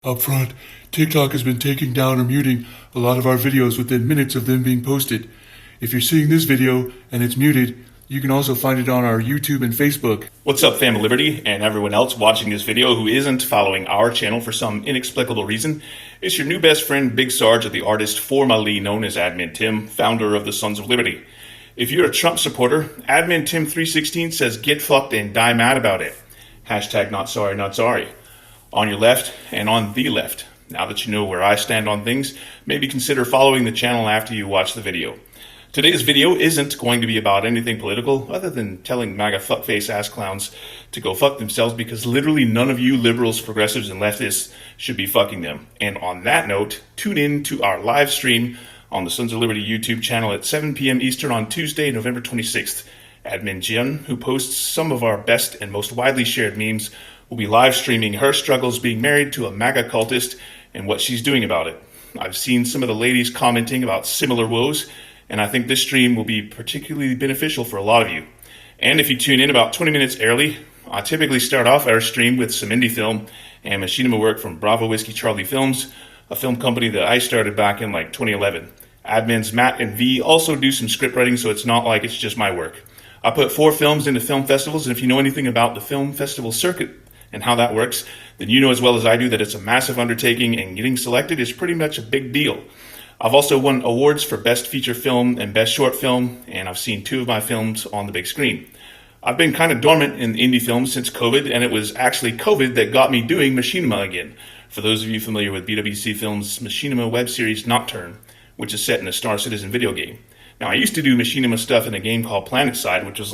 Up front, TikTok has been taking down or muting a lot of our videos within minutes of them being posted. If you're seeing this video and it's muted, you can also find it on our YouTube and Facebook. What's up, Fam Liberty, and everyone else watching this video who isn't following our channel for some inexplicable reason? It's your new best friend, Big Sarge, the artist formerly known as Admin Tim, founder of the Sons of Liberty. If you're a Trump supporter, Admin Tim 316 says get fucked and die mad about it. Hashtag not sorry, not sorry. On your left and on the left. Now that you know where I stand on things, maybe consider following the channel after you watch the video. Today's video isn't going to be about anything political other than telling MAGA fuckface ass clowns to go fuck themselves, because literally none of you liberals, progressives, and leftists should be fucking them. And on that note, tune in to our live stream on the Sons of Liberty YouTube channel at 7 p.m. Eastern on Tuesday, November 26th. Admin Jen, who posts some of our best and most widely shared memes, will be live streaming her struggles being married to a MAGA cultist and what she's doing about it. I've seen some of the ladies commenting about similar woes, and I think this stream will be particularly beneficial for a lot of you. And if you tune in about 20 minutes early, I typically start off our stream with some indie film and machinima work from Bravo Whiskey Charlie Films, a film company that I started back in 2011. Admins Matt and V also do some script writing, so it's not like it's just my work. I put 4 films into film festivals, and if you know anything about the film festival circuit and how that works, then you know as well as I do that it's a massive undertaking, and getting selected is pretty much a big deal. I've also won awards for Best Feature Film and Best Short Film, and I've seen 2 of my films on the big screen. I've been kind of dormant in indie films since COVID, and it was actually COVID that got me doing machinima again. For those of you familiar with BWC Films' machinima web series Nocturne, which is set in a Star Citizen video game. Now, I used to do machinima stuff in a game called PlanetSide, which was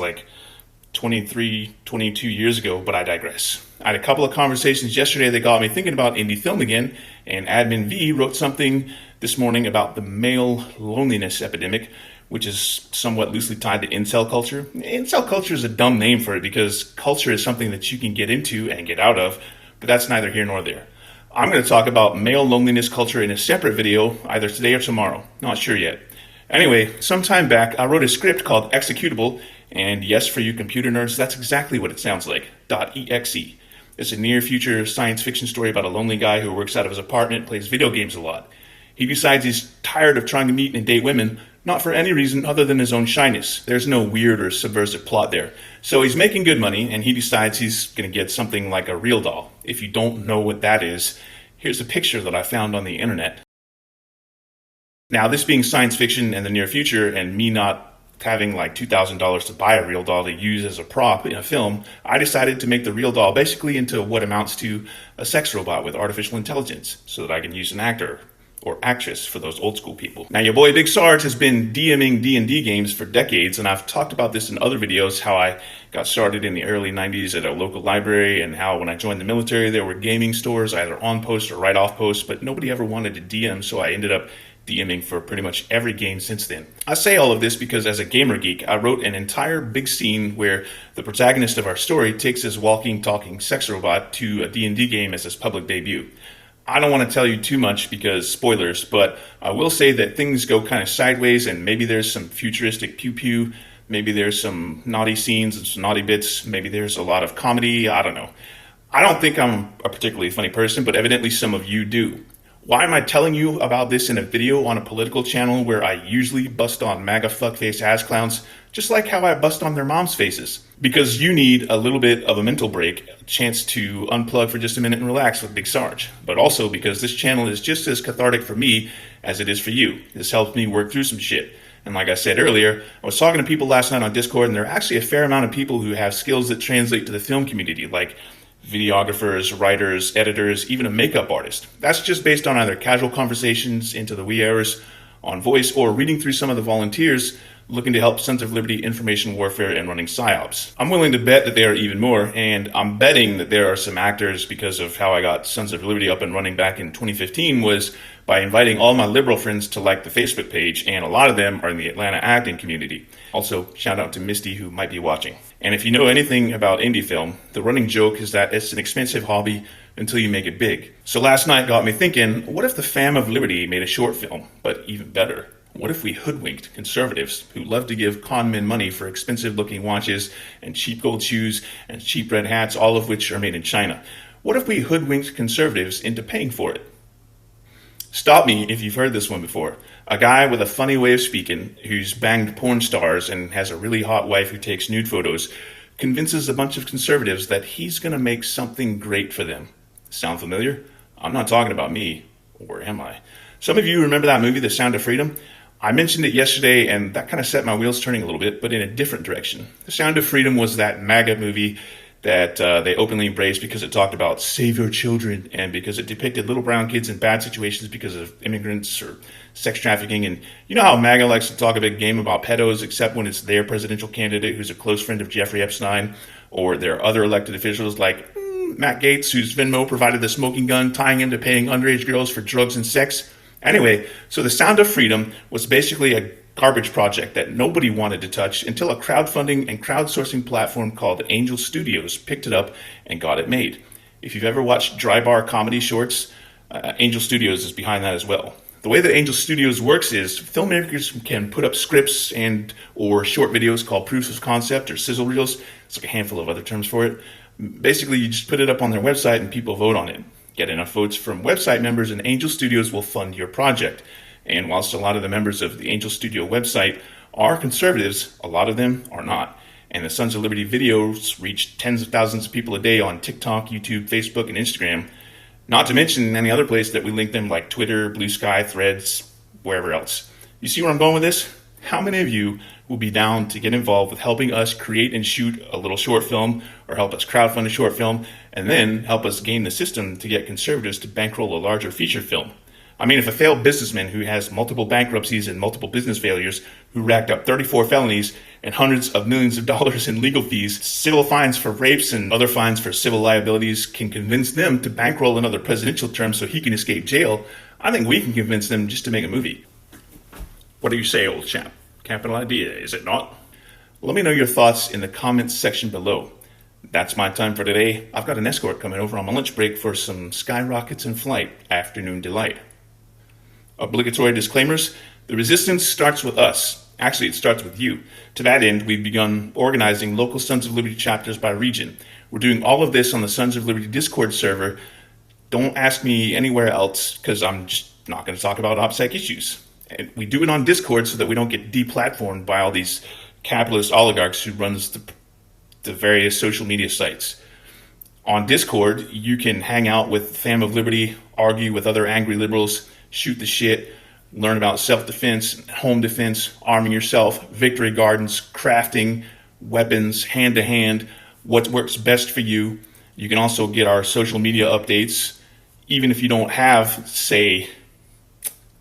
23, 22 years ago, but I digress. I had a couple of conversations yesterday that got me thinking about indie film again, and Admin V wrote something this morning about the male loneliness epidemic, which is somewhat loosely tied to incel culture. Incel culture is a dumb name for it because culture is something that you can get into and get out of, but that's neither here nor there. I'm going to talk about male loneliness culture in a separate video, either today or tomorrow. Not sure yet. Anyway, some time back, I wrote a script called Executable, and yes, for you computer nerds, that's exactly what it sounds like, .exe. It's a near-future science fiction story about a lonely guy who works out of his apartment and plays video games a lot. He decides he's tired of trying to meet and date women, not for any reason other than his own shyness. There's no weird or subversive plot there. So he's making good money, and he decides he's going to get something like a real doll. If you don't know what that is, here's a picture that I found on the internet. Now, this being science fiction and the near future, and me not having $2,000 to buy a real doll to use as a prop in a film, I decided to make the real doll basically into what amounts to a sex robot with artificial intelligence, so that I can use an actor or actress for those old school people. Now, your boy Big Sarge has been DMing D&D games for decades, and I've talked about this in other videos, how I got started in the early 90s at a local library, and how when I joined the military there were gaming stores either on post or right off post, but nobody ever wanted to DM, so I ended up DMing for pretty much every game since then. I say all of this because as a gamer geek, I wrote an entire big scene where the protagonist of our story takes his walking, talking sex robot to a D&D game as his public debut. I don't want to tell you too much because spoilers, but I will say that things go kind of sideways, and maybe there's some futuristic pew-pew, maybe there's some naughty scenes and some naughty bits, maybe there's a lot of comedy, I don't know. I don't think I'm a particularly funny person, but evidently some of you do. Why am I telling you about this in a video on a political channel where I usually bust on MAGA fuckface ass clowns, just like how I bust on their moms' faces? Because you need a little bit of a mental break, a chance to unplug for just a minute and relax with Big Sarge. But also because this channel is just as cathartic for me as it is for you. This helps me work through some shit. And like I said earlier, I was talking to people last night on Discord, and there are actually a fair amount of people who have skills that translate to the film community, like videographers, writers, editors, even a makeup artist. That's just based on either casual conversations into the wee hours on Voice or reading through some of the volunteers looking to help Sons of Liberty information warfare and running PSYOPs. I'm willing to bet that there are even more, and I'm betting that there are some actors, because of how I got Sons of Liberty up and running back in 2015 was by inviting all my liberal friends to like the Facebook page, and a lot of them are in the Atlanta acting community. Also, shout out to Misty, who might be watching. And if you know anything about indie film, the running joke is that it's an expensive hobby until you make it big. So last night got me thinking, what if the Fam of Liberty made a short film, but even better? What if we hoodwinked conservatives who love to give con men money for expensive looking watches and cheap gold shoes and cheap red hats, all of which are made in China? What if we hoodwinked conservatives into paying for it? Stop me if you've heard this one before. A guy with a funny way of speaking, who's banged porn stars and has a really hot wife who takes nude photos, convinces a bunch of conservatives that he's going to make something great for them. Sound familiar? I'm not talking about me. Or am I? Some of you remember that movie, The Sound of Freedom? I mentioned it yesterday, and that kind of set my wheels turning a little bit, but in a different direction. The Sound of Freedom was that MAGA movie that they openly embraced because it talked about save your children, and because it depicted little brown kids in bad situations because of immigrants or sex trafficking. And you know how MAGA likes to talk a big game about pedos, except when it's their presidential candidate who's a close friend of Jeffrey Epstein, or their other elected officials like Matt Gaetz, whose Venmo provided the smoking gun, tying him to paying underage girls for drugs and sex. Anyway, so The Sound of Freedom was basically a garbage project that nobody wanted to touch until a crowdfunding and crowdsourcing platform called Angel Studios picked it up and got it made. If you've ever watched dry bar comedy shorts, Angel Studios is behind that as well. The way that Angel Studios works is filmmakers can put up scripts and or short videos called proofs of concept or sizzle reels. It's like a handful of other terms for it. Basically, you just put it up on their website and people vote on it. Get enough votes from website members and Angel Studios will fund your project. And whilst a lot of the members of the Angel Studio website are conservatives, a lot of them are not. And the Sons of Liberty videos reach tens of thousands of people a day on TikTok, YouTube, Facebook, and Instagram. Not to mention any other place that we link them like Twitter, BlueSky, Threads, wherever else. You see where I'm going with this? How many of you will be down to get involved with helping us create and shoot a little short film, or help us crowdfund a short film, and then help us game the system to get conservatives to bankroll a larger feature film? I mean, if a failed businessman who has multiple bankruptcies and multiple business failures, who racked up 34 felonies and hundreds of millions of dollars in legal fees, civil fines for rapes and other fines for civil liabilities, can convince them to bankroll another presidential term so he can escape jail, I think we can convince them just to make a movie. What do you say, old chap? Capital idea, is it not? Let me know your thoughts in the comments section below. That's my time for today. I've got an escort coming over on my lunch break for some skyrockets in flight afternoon delight. Obligatory disclaimers. The resistance starts with us. Actually, it starts with you. To that end, we've begun organizing local Sons of Liberty chapters by region. We're doing all of this on the Sons of Liberty Discord server. Don't ask me anywhere else, because I'm just not going to talk about OPSEC issues. And we do it on Discord so that we don't get deplatformed by all these capitalist oligarchs who runs the various social media sites. On Discord, you can hang out with Fam of Liberty, argue with other angry liberals, shoot the shit, learn about self-defense, home defense, arming yourself, victory gardens, crafting, weapons, hand-to-hand, what works best for you. You can also get our social media updates, even if you don't have, say,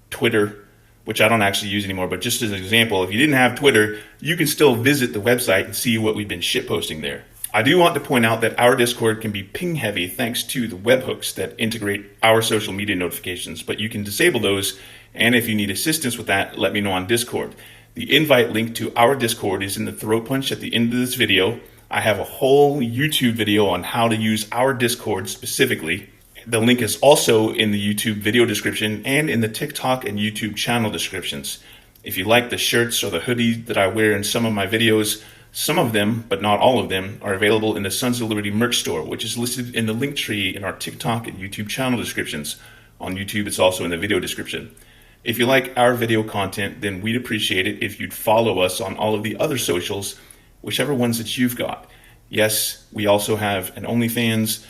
Twitter, which I don't actually use anymore, but just as an example, if you didn't have Twitter, you can still visit the website and see what we've been shitposting there. I do want to point out that our Discord can be ping heavy thanks to the webhooks that integrate our social media notifications, but you can disable those, and if you need assistance with that, let me know on Discord. The invite link to our Discord is in the Throatpunch at the end of this video. I have a whole YouTube video on how to use our Discord specifically. The link is also in the YouTube video description and in the TikTok and YouTube channel descriptions. If you like the shirts or the hoodies that I wear in some of my videos, some of them, but not all of them, are available in the Sons of Liberty merch store, which is listed in the link tree in our TikTok and YouTube channel descriptions. On YouTube, it's also in the video description. If you like our video content, then we'd appreciate it if you'd follow us on all of the other socials, whichever ones that you've got. Yes, we also have an OnlyFans.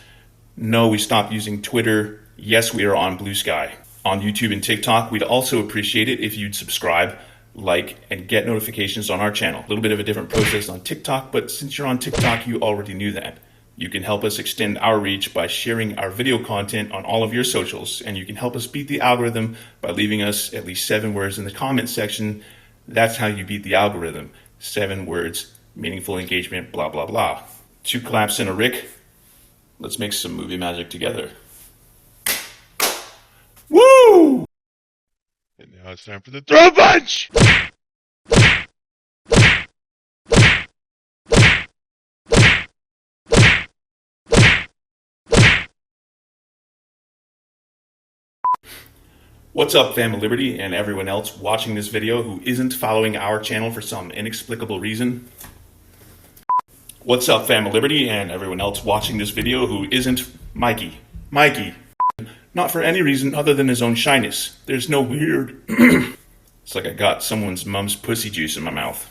No, we stopped using Twitter. Yes, we are on BlueSky. On YouTube and TikTok, we'd also appreciate it if you'd subscribe, like, and get notifications on our channel. A little bit of a different process on TikTok, but since you're on TikTok, you already knew that. You can help us extend our reach by sharing our video content on all of your socials, and you can help us beat the algorithm by leaving us at least 7 words in the comment section. That's how you beat the algorithm. 7 words, meaningful engagement, blah, blah, blah. 2 claps and a Rick. Let's make some movie magic together. Woo! And now it's time for the Throatpunch! What's up, Fam of Liberty, and everyone else watching this video who isn't following our channel for some inexplicable reason? What's up, Fam of Liberty, and everyone else watching this video who isn't Mikey. Mikey. Not for any reason other than his own shyness. There's no weird... It's like I got someone's mum's pussy juice in my mouth.